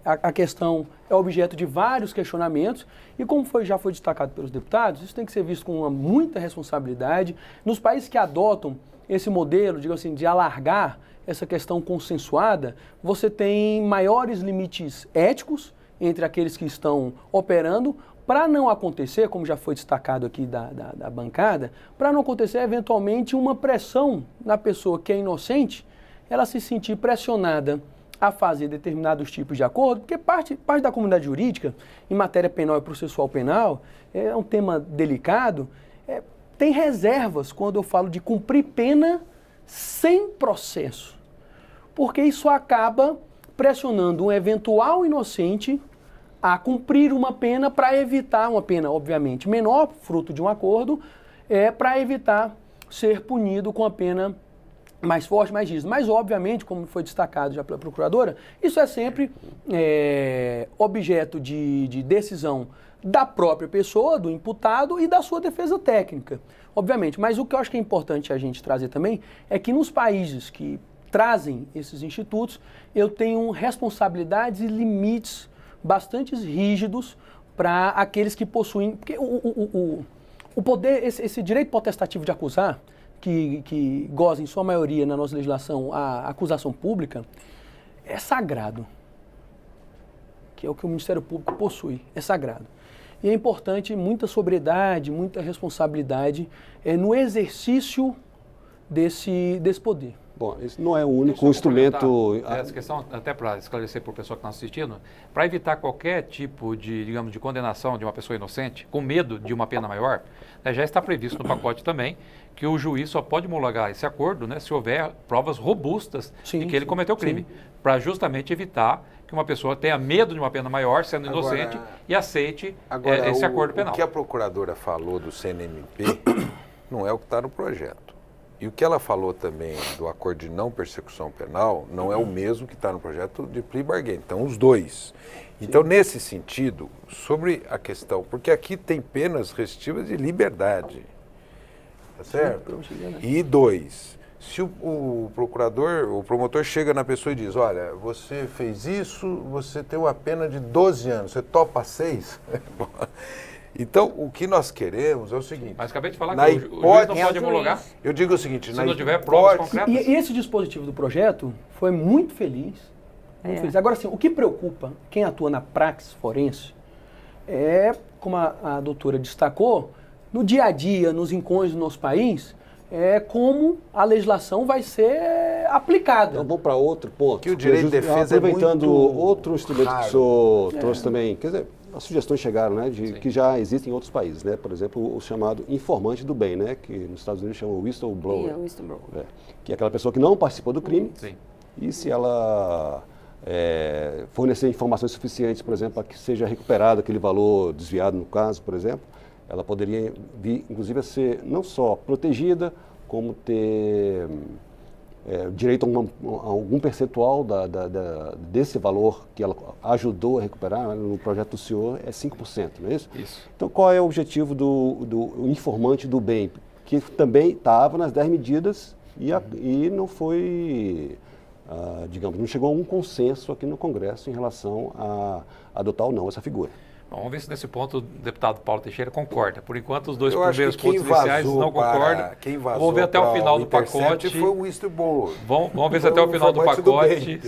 a questão é objeto de vários questionamentos e como já foi destacado pelos deputados, isso tem que ser visto com muita responsabilidade. Nos países que adotam esse modelo, digo assim, de alargar essa questão consensuada, você tem maiores limites éticos entre aqueles que estão operando, para não acontecer, como já foi destacado aqui da bancada, para não acontecer eventualmente uma pressão na pessoa que é inocente, ela se sentir pressionada a fazer determinados tipos de acordo, porque parte da comunidade jurídica, em matéria penal e processual penal, é um tema delicado, tem reservas quando eu falo de cumprir pena sem processo, porque isso acaba pressionando um eventual inocente a cumprir uma pena para evitar, uma pena obviamente menor, fruto de um acordo, para evitar ser punido com a pena mais forte, mais rígida. Mas obviamente, como foi destacado já pela procuradora, isso é sempre objeto de decisão da própria pessoa, do imputado e da sua defesa técnica, obviamente. Mas o que eu acho que é importante a gente trazer também é que nos países que trazem esses institutos, eu tenho responsabilidades e limites bastante rígidos para aqueles que possuem... Porque o poder, esse direito potestativo de acusar, que goza em sua maioria na nossa legislação a acusação pública, é sagrado. Que é o que o Ministério Público possui, é sagrado. E é importante muita sobriedade, muita responsabilidade no exercício desse poder. Bom, esse não é o único instrumento... Essa questão, até para esclarecer para o pessoal que está assistindo, para evitar qualquer tipo de, digamos, de condenação de uma pessoa inocente, com medo de uma pena maior, já está previsto no pacote também que o juiz só pode homologar esse acordo, né, se houver provas robustas de que ele cometeu crime, para justamente evitar que uma pessoa tenha medo de uma pena maior, sendo inocente, e aceite esse acordo penal. O que a procuradora falou do CNMP não é o que está no projeto. E o que ela falou também do acordo de não persecução penal não é o mesmo que está no projeto de plea bargain. Então, os dois. Então, nesse sentido, sobre a questão, porque aqui tem penas restritivas de liberdade, tá certo? E dois, se o promotor chega na pessoa e diz, olha, você fez isso, você tem uma pena de 12 anos, você topa 6? Então, o que nós queremos é o seguinte... Mas acabei de falar que o juiz não pode homologar. Eu digo o seguinte... Se não tiver provas concretas... E esse dispositivo do projeto foi muito feliz. Muito feliz. Agora, assim, o que preocupa quem atua na praxis forense é, como a doutora destacou, no dia a dia, nos encontros do nosso país, como a legislação vai ser aplicada. Então, vamos para outro ponto. Que o direito de defesa aproveitando é muito outro instrumento raro. que o senhor trouxe também, quer dizer, as sugestões chegaram, né, que já existem em outros países, né? Por exemplo, o chamado informante do bem, né, que nos Estados Unidos chama whistleblower, que é aquela pessoa que não participou do crime. Sim. E se ela fornecer informações suficientes, por exemplo, para que seja recuperado aquele valor desviado no caso, por exemplo, ela poderia vir, inclusive, a ser não só protegida, como ter direito a algum percentual desse valor que ela ajudou a recuperar. No projeto do senhor é 5%, não é isso? Isso. Então, qual é o objetivo do informante do bem? Que também estava nas 10 medidas e não foi, digamos, não chegou a um consenso aqui no Congresso em relação a adotar ou não essa figura. Bom, vamos ver se nesse ponto o deputado Paulo Teixeira concorda. Por enquanto, os dois Eu acho primeiros que quem pontos iniciais não concordam. Vamos ver até o final do pacote. Foi o whistleblower. Vamos ver se até o final do pacote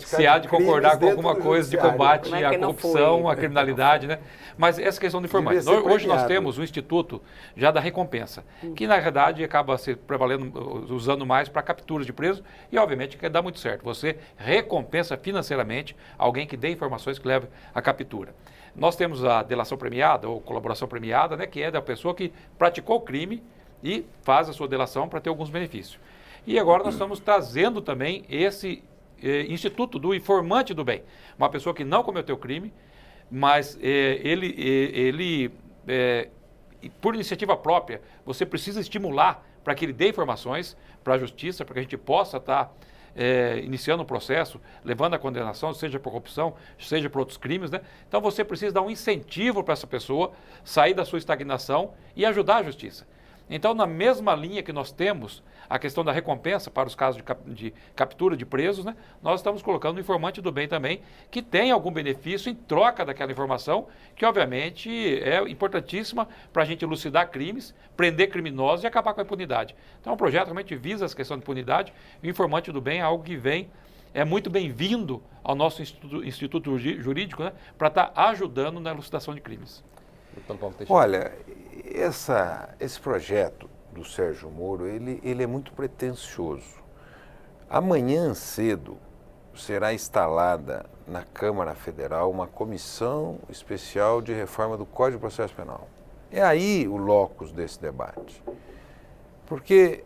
se há de concordar com alguma coisa de combate à corrupção, à criminalidade, né? Mas essa questão do informante. Hoje nós temos o Instituto já da recompensa, que na verdade acaba se prevalendo, usando mais para captura de presos e obviamente que dá muito certo. Você recompensa financeiramente alguém que dê informações que leve à captura. Nós temos a delação premiada ou colaboração premiada, né, que é da pessoa que praticou o crime e faz a sua delação para ter alguns benefícios. E agora nós estamos trazendo também esse instituto do informante do bem. Uma pessoa que não cometeu crime, mas por iniciativa própria, você precisa estimular para que ele dê informações para a justiça, para que a gente possa estar iniciando um processo, levando a condenação, seja por corrupção, seja por outros crimes, né? Então você precisa dar um incentivo para essa pessoa sair da sua estagnação e ajudar a justiça. Então, na mesma linha que nós temos a questão da recompensa para os casos de captura de presos, né, nós estamos colocando o informante do bem também, que tem algum benefício em troca daquela informação, que obviamente é importantíssima para a gente elucidar crimes, prender criminosos e acabar com a impunidade. Então, o projeto realmente visa essa questão de impunidade, e o informante do bem é algo que é muito bem-vindo ao nosso instituto jurídico, né, para estar ajudando na elucidação de crimes. Olha, esse projeto do Sérgio Moro, ele é muito pretensioso. Amanhã cedo será instalada na Câmara Federal uma comissão especial de reforma do Código de Processo Penal. É aí o locus desse debate. Porque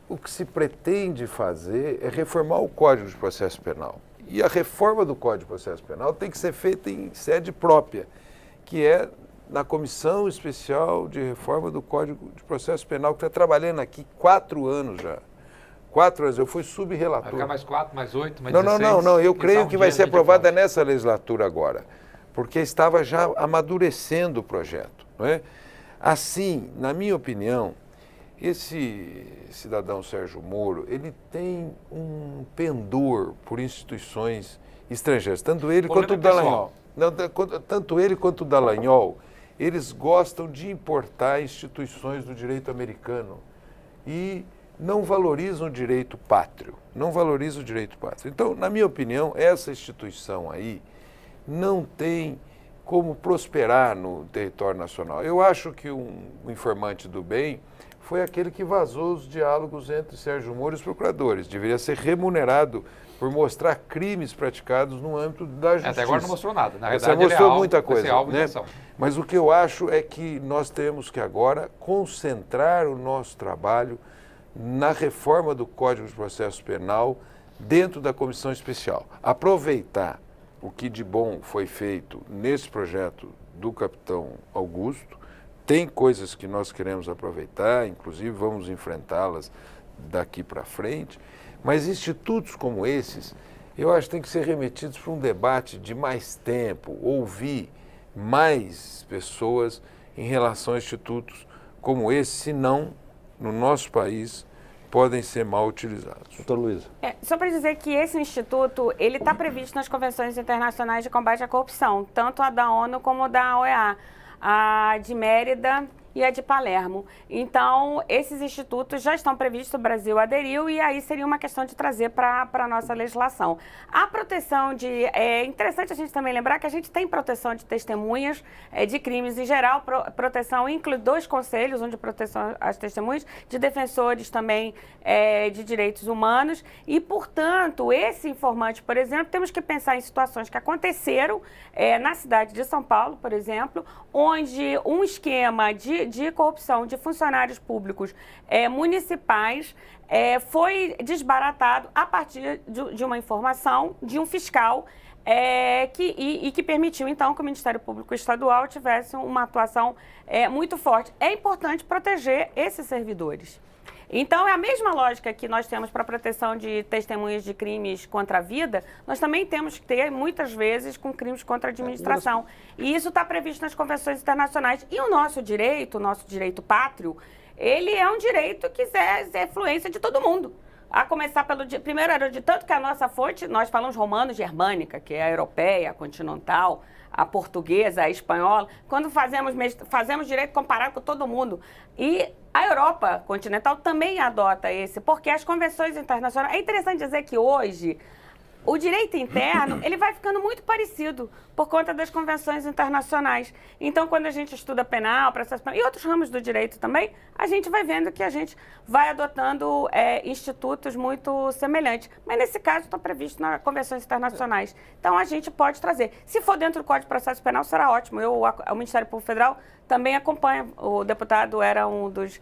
o que se pretende fazer é reformar o Código de Processo Penal. E a reforma do Código de Processo Penal tem que ser feita em sede própria, que é na Comissão Especial de Reforma do Código de Processo Penal, que está trabalhando aqui 4 anos já. 4 anos, eu fui subrelator. Vai ficar mais 4, mais 8, mais não, 16? Não, eu creio que vai ser aprovada nessa legislatura agora, porque estava já amadurecendo o projeto. Não é? Assim, na minha opinião, esse cidadão Sérgio Moro, ele tem um pendor por instituições estrangeiras, tanto ele quanto o Dallagnol. Tanto ele quanto o Dallagnol, eles gostam de importar instituições do direito americano e não valorizam o direito pátrio, Então, na minha opinião, essa instituição aí não tem como prosperar no território nacional. Eu acho que um informante do bem foi aquele que vazou os diálogos entre Sérgio Moro e os procuradores. Deveria ser remunerado por mostrar crimes praticados no âmbito da justiça. Até agora não mostrou nada. Na Você verdade, mostrou muita coisa, né? Mas o que eu acho é que nós temos que agora concentrar o nosso trabalho na reforma do Código de Processo Penal dentro da comissão especial. Aproveitar o que de bom foi feito nesse projeto do capitão Augusto. Tem coisas que nós queremos aproveitar, inclusive vamos enfrentá-las daqui para frente. Mas institutos como esses, eu acho que tem que ser remetidos para um debate de mais tempo, ouvir mais pessoas em relação a institutos como esse, senão, no nosso país, podem ser mal utilizados. Doutor Luiz. Só para dizer que esse instituto, ele está previsto nas convenções internacionais de combate à corrupção, tanto a da ONU como a da OEA, a de Mérida e a de Palermo. Então, esses institutos já estão previstos, o Brasil aderiu, e aí seria uma questão de trazer para a nossa legislação. A proteção de... É interessante a gente também lembrar que a gente tem proteção de testemunhas de crimes em geral, proteção inclui 2 conselhos, um de proteção às testemunhas, de defensores também de direitos humanos, e, portanto, esse informante, por exemplo, temos que pensar em situações que aconteceram na cidade de São Paulo, por exemplo, onde um esquema de corrupção de funcionários públicos municipais foi desbaratado a partir de uma informação de um fiscal que permitiu, então, que o Ministério Público Estadual tivesse uma atuação muito forte. É importante proteger esses servidores. Então, é a mesma lógica que nós temos para a proteção de testemunhas de crimes contra a vida, nós também temos que ter, muitas vezes, com crimes contra a administração. E isso está previsto nas convenções internacionais. E o nosso direito pátrio, ele é um direito que é fluência de todo mundo. A começar pelo... Primeiro, era de tanto que a nossa fonte, nós falamos romano-germânica, que é a europeia, a continental, a portuguesa, a espanhola, quando fazemos direito comparado com todo mundo. E a Europa continental também adota esse, porque as convenções internacionais... É interessante dizer que hoje o direito interno, ele vai ficando muito parecido por conta das convenções internacionais. Então, quando a gente estuda penal, processo penal e outros ramos do direito também, a gente vai vendo que a gente vai adotando institutos muito semelhantes. Mas, nesse caso, estão previstos nas convenções internacionais. Então, a gente pode trazer. Se for dentro do Código de Processo Penal, será ótimo. O Ministério Público Federal também acompanha. O deputado era um dos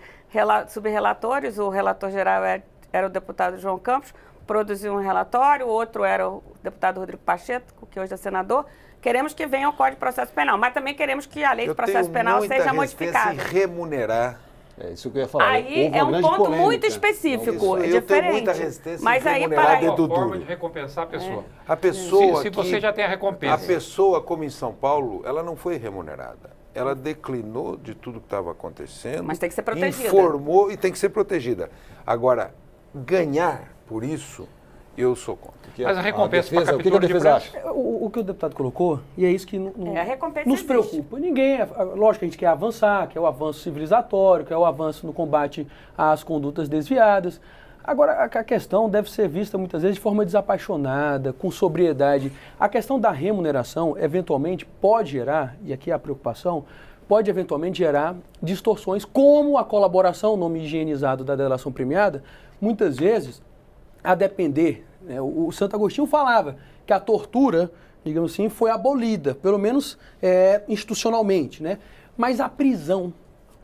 subrelatores, o relator geral é era o deputado João Campos, produziu um relatório, o outro era o deputado Rodrigo Pacheco, que hoje é senador. Queremos que venha o Código de Processo Penal, mas também queremos que a lei de processo penal seja modificada. Em remunerar. É isso que eu ia falar. Aí é um ponto muito específico, é eu tenho diferente. muita resistência mas em aí remunerar para dedo forma duro. de recompensar a pessoa. A pessoa Se você já tem a recompensa. A pessoa, como em São Paulo, ela não foi remunerada. Ela declinou de tudo que estava acontecendo. Mas tem que ser protegida. Informou e tem que ser protegida. Agora, ganhar por isso, eu sou contra. Mas a recompensa para o que a captura de defesa branco. acha? O que o deputado colocou, e é isso que a recompensa nos existe. preocupa. Ninguém, lógico que a gente quer avançar, quer o avanço civilizatório, quer o avanço no combate às condutas desviadas. Agora, a questão deve ser vista muitas vezes de forma desapaixonada, com sobriedade. A questão da remuneração, eventualmente, pode gerar, e aqui é a preocupação, pode eventualmente gerar distorções, como a colaboração, nome higienizado da delação premiada, muitas vezes, a depender, né, o Santo Agostinho falava que a tortura, digamos assim, foi abolida, pelo menos institucionalmente, né? Mas a prisão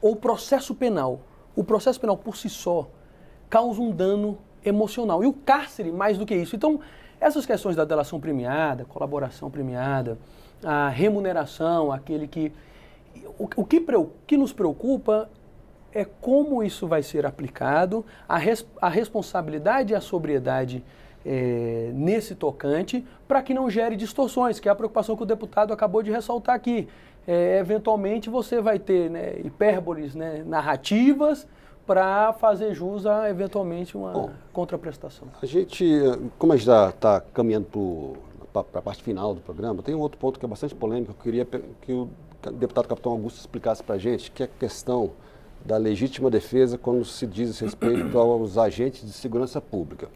ou o processo penal por si só, causa um dano emocional. E o cárcere, mais do que isso. Então, essas questões da delação premiada, colaboração premiada, a remuneração, aquele que... O que nos preocupa é como isso vai ser aplicado, a responsabilidade e a sobriedade nesse tocante, para que não gere distorções, que é a preocupação que o deputado acabou de ressaltar aqui. Eventualmente você vai ter, né, hipérboles, né, narrativas para fazer jus a, eventualmente, uma contraprestação. A gente, como a gente já está caminhando para a parte final do programa, tem um outro ponto que é bastante polêmico, eu queria que o deputado Capitão Augusto explicasse para a gente, que é a questão da legítima defesa quando se diz respeito aos agentes de segurança pública,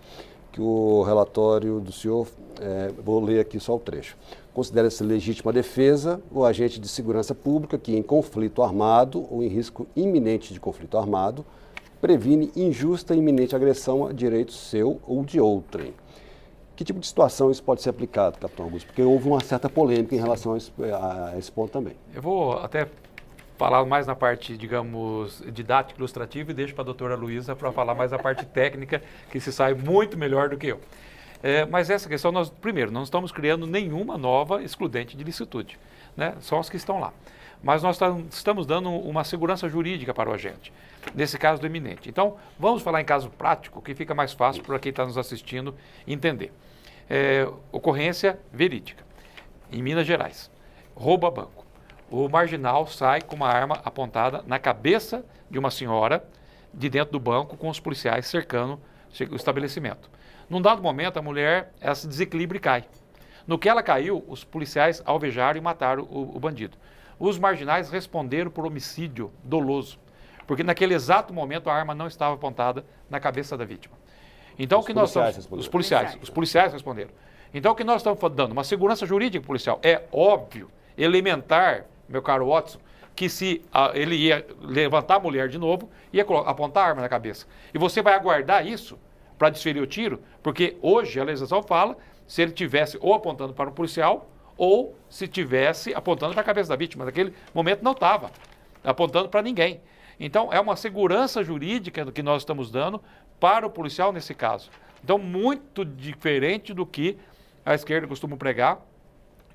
que o relatório do senhor, vou ler aqui só o trecho, considera-se legítima defesa o agente de segurança pública que em conflito armado ou em risco iminente de conflito armado previne injusta e iminente agressão a direito seu ou de outrem. Que tipo de situação isso pode ser aplicado, Capitão Augusto? Porque houve uma certa polêmica em relação a esse ponto também. Eu vou até falar mais na parte, digamos, didática, ilustrativa e deixo para a doutora Luísa para falar mais a parte técnica, que se sai muito melhor do que eu. Mas essa questão, primeiro, não estamos criando nenhuma nova excludente de licitude, né? Só os que estão lá. Mas nós estamos dando uma segurança jurídica para o agente, nesse caso do iminente. Então, vamos falar em caso prático, que fica mais fácil para quem está nos assistindo entender. Ocorrência verídica, em Minas Gerais, rouba banco. O marginal sai com uma arma apontada na cabeça de uma senhora de dentro do banco, com os policiais cercando o estabelecimento. Num dado momento, a mulher ela se desequilibra e cai. No que ela caiu, os policiais alvejaram e mataram o bandido. Os marginais responderam por homicídio doloso, porque naquele exato momento a arma não estava apontada na cabeça da vítima. Então, os policiais responderam. Então, o que nós estamos dando? Uma segurança jurídica policial. É óbvio, elementar, meu caro Watson, que se ele ia levantar a mulher de novo, ia apontar a arma na cabeça. E você vai aguardar isso para desferir o tiro, porque hoje a legislação fala se ele tivesse ou apontando para o policial ou se tivesse apontando para a cabeça da vítima. Naquele momento não estava apontando para ninguém. Então, é uma segurança jurídica que nós estamos dando para o policial nesse caso. Então, muito diferente do que a esquerda costuma pregar,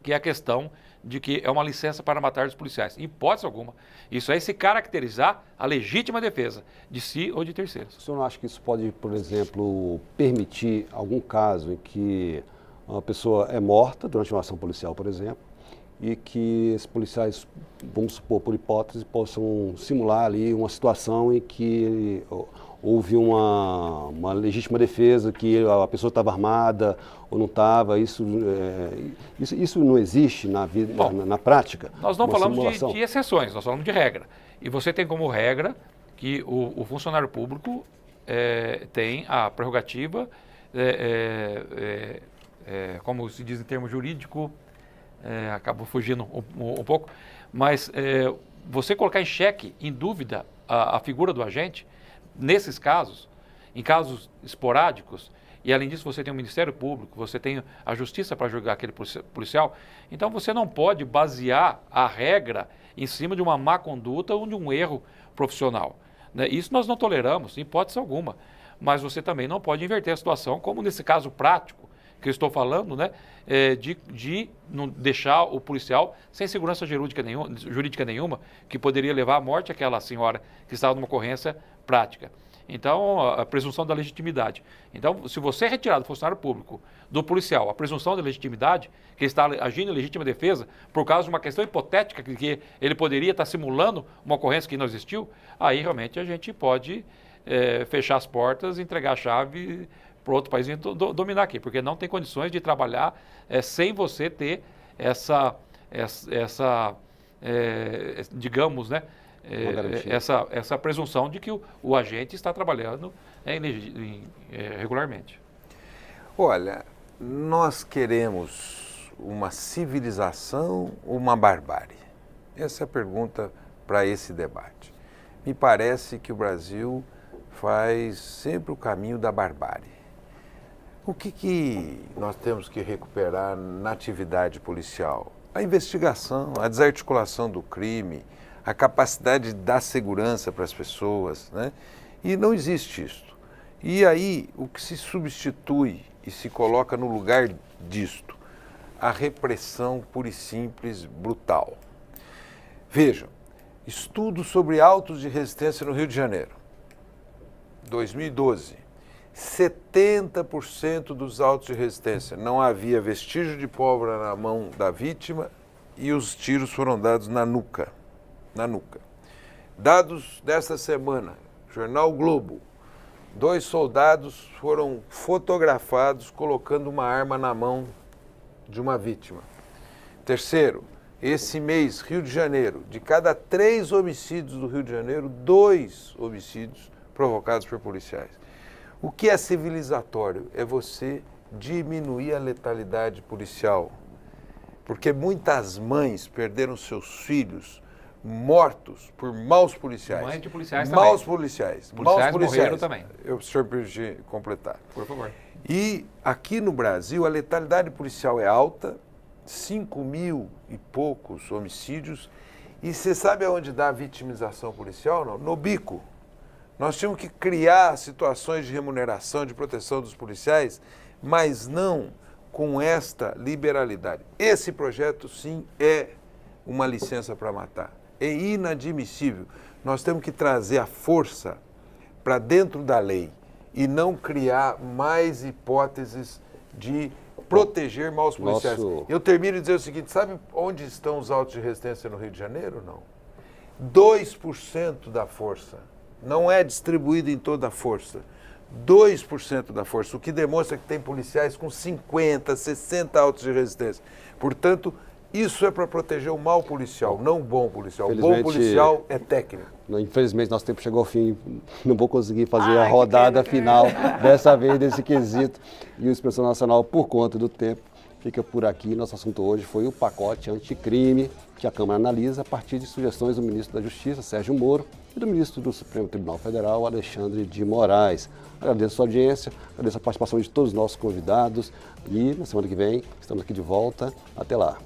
que é a questão de que é uma licença para matar os policiais. Em hipótese alguma. Isso é se caracterizar a legítima defesa de si ou de terceiros. O senhor não acha que isso pode, por exemplo, permitir algum caso em que uma pessoa é morta durante uma ação policial, por exemplo, e que esses policiais, vamos supor, por hipótese, possam simular ali uma situação em que houve uma legítima defesa, que a pessoa estava armada ou não estava, isso não existe na vida, na prática? Nós não falamos de exceções, nós falamos de regra. E você tem como regra que o funcionário público tem a prerrogativa, como se diz em termo jurídico, acabo fugindo um pouco, mas você colocar em xeque, em dúvida, a figura do agente, nesses casos, em casos esporádicos, e além disso você tem o Ministério Público, você tem a Justiça para julgar aquele policial, então você não pode basear a regra em cima de uma má conduta ou de um erro profissional, né? Isso nós não toleramos, em hipótese alguma. mas você também não pode inverter a situação, como nesse caso prático que eu estou falando, né, de não deixar o policial sem segurança jurídica nenhuma, que poderia levar à morte aquela senhora que estava numa ocorrência prática. Então, a presunção da legitimidade. Então, se você retirar do funcionário público, do policial, a presunção da legitimidade, que está agindo em legítima defesa, por causa de uma questão hipotética, que ele poderia estar simulando uma ocorrência que não existiu, aí realmente a gente pode fechar as portas e entregar a chave para outro país dominar aqui, porque não tem condições de trabalhar sem você ter digamos, né, essa presunção de que o agente está trabalhando regularmente. Olha, nós queremos uma civilização ou uma barbárie? Essa é a pergunta para esse debate. Me parece que o Brasil faz sempre o caminho da barbárie. O que nós temos que recuperar na atividade policial? A investigação, a desarticulação do crime, a capacidade de dar segurança para as pessoas, né? E não existe isto. E aí, o que se substitui e se coloca no lugar disto? A repressão pura e simples, brutal. Vejam, estudos sobre autos de resistência no Rio de Janeiro, 2012, 70% dos autos de resistência não havia vestígio de pólvora na mão da vítima e os tiros foram dados na nuca. Dados desta semana, Jornal Globo, 2 soldados foram fotografados colocando uma arma na mão de uma vítima. Terceiro, esse mês, Rio de Janeiro, de cada 3 homicídios do Rio de Janeiro, 2 homicídios provocados por policiais. O que é civilizatório é você diminuir a letalidade policial, porque muitas mães perderam seus filhos mortos por maus policiais. Mães de policiais maus também. Policiais. Policiais maus policiais. Morreram também. O senhor permite completar. Por favor. E aqui no Brasil a letalidade policial é alta, 5.000 e poucos homicídios. E você sabe aonde dá a vitimização policial? Não? No bico. Nós tínhamos que criar situações de remuneração, de proteção dos policiais, mas não com esta liberalidade. Esse projeto, sim, é uma licença para matar. É inadmissível. Nós temos que trazer a força para dentro da lei e não criar mais hipóteses de proteger maus policiais. Eu termino dizendo o seguinte, sabe onde estão os autos de resistência no Rio de Janeiro? Não. 2% da força. Não é distribuído em toda a força. 2% da força, o que demonstra que tem policiais com 50, 60 autos de resistência. Portanto, isso é para proteger o mau policial, não o bom policial. O bom policial é técnico. Infelizmente, nosso tempo chegou ao fim. Não vou conseguir fazer a rodada final dessa vez, desse quesito. E o Inspeção Nacional, por conta do tempo, fica por aqui. Nosso assunto hoje foi o pacote anticrime, que a Câmara analisa a partir de sugestões do ministro da Justiça, Sérgio Moro, e do ministro do Supremo Tribunal Federal, Alexandre de Moraes. Agradeço a sua audiência, agradeço a participação de todos os nossos convidados e na semana que vem estamos aqui de volta. Até lá.